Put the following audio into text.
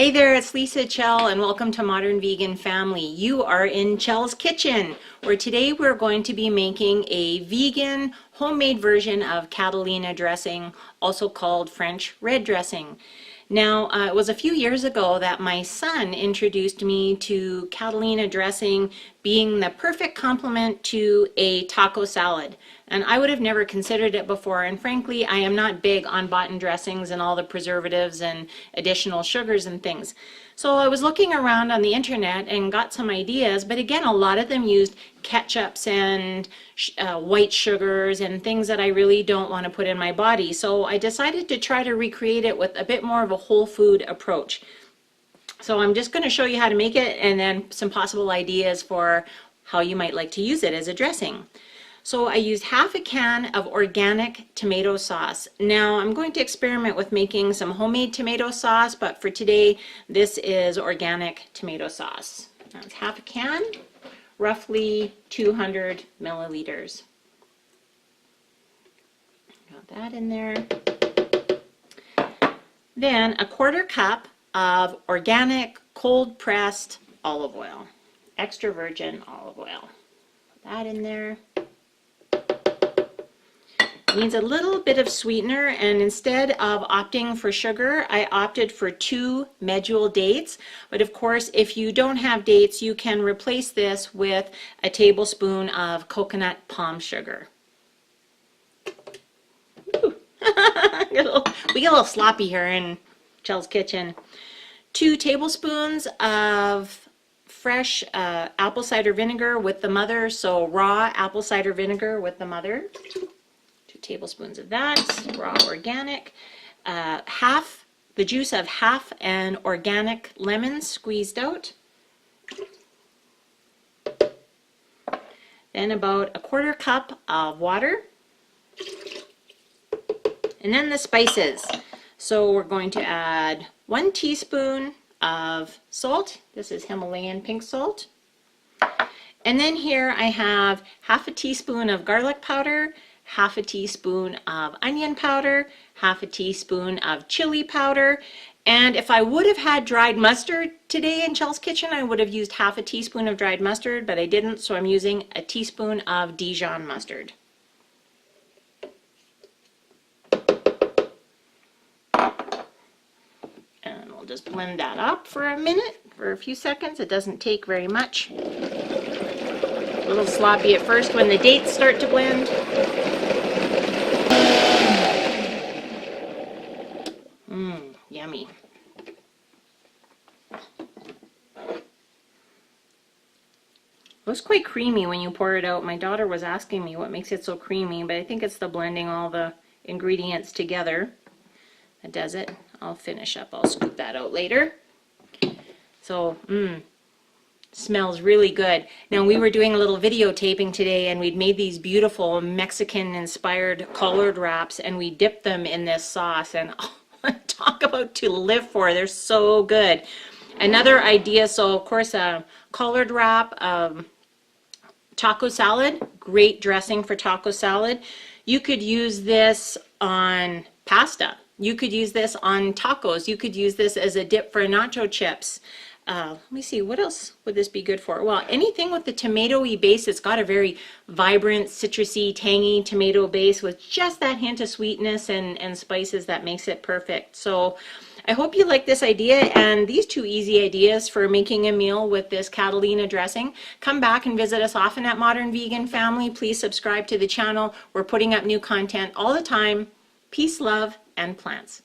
Hey there, it's Lisa Chell and welcome to Modern Vegan Family. You are in Chell's kitchen, where today we're going to be making a vegan homemade version of Catalina dressing, also called French red dressing. Now, it was a few years ago that my son introduced me to Catalina dressing being the perfect complement to a taco salad. And I would have never considered it before, and frankly, I am not big on bought-in dressings and all the preservatives and additional sugars and things. So I was looking around on the internet and got some ideas, but again, a lot of them used ketchups and white sugars and things that I really don't want to put in my body. So I decided to try to recreate it with a bit more of a whole food approach. So I'm just going to show you how to make it and then some possible ideas for how you might like to use it as a dressing. So I used half a can of organic tomato sauce. Now I'm going to experiment with making some homemade tomato sauce, but for today this is organic tomato sauce. Now it's half a can, roughly 200 milliliters. Got that in there. Then a quarter cup of organic cold pressed olive oil, extra virgin olive oil. Put that in there. Needs a little bit of sweetener, and instead of opting for sugar, I opted for 2 medjool dates. But of course, if you don't have dates, you can replace this with a tablespoon of coconut palm sugar. We get a little sloppy here in Chell's kitchen. 2 tablespoons of fresh apple cider vinegar with the mother, so raw apple cider vinegar with the mother. 2 tablespoons of that, raw organic. The juice of half an organic lemon squeezed out. Then about a quarter cup of water. And then the spices. So we're going to add 1 teaspoon of salt. This is Himalayan pink salt. And then here I have half a teaspoon of garlic powder, half a teaspoon of onion powder, half a teaspoon of chili powder, and if I would have had dried mustard today in Chell's kitchen, I would have used half a teaspoon of dried mustard, but I didn't, so I'm using a teaspoon of Dijon mustard. And we'll just blend that up for a minute, for a few seconds. It doesn't take very much. A little sloppy at first when the dates start to blend. Yummy. It was quite creamy when you pour it out. My daughter was asking me what makes it so creamy, but I think it's the blending all the ingredients together that does it. I'll finish up. I'll scoop that out later. So, smells really good. Now, we were doing a little videotaping today, and we'd made these beautiful Mexican-inspired collard wraps, and we dipped them in this sauce, and talk about to live for. They're so good. Another idea, so of course a collard wrap, taco salad, great dressing for taco salad. You could use this on pasta. You could use this on tacos. You could use this as a dip for nacho chips. Let me see, what else would this be good for? Well, anything with the tomato-y base. It's got a very vibrant, citrusy, tangy tomato base with just that hint of sweetness and spices that makes it perfect. So I hope you like this idea and these 2 easy ideas for making a meal with this Catalina dressing. Come back and visit us often at Modern Vegan Family. Please subscribe to the channel. We're putting up new content all the time. Peace, love, and plants.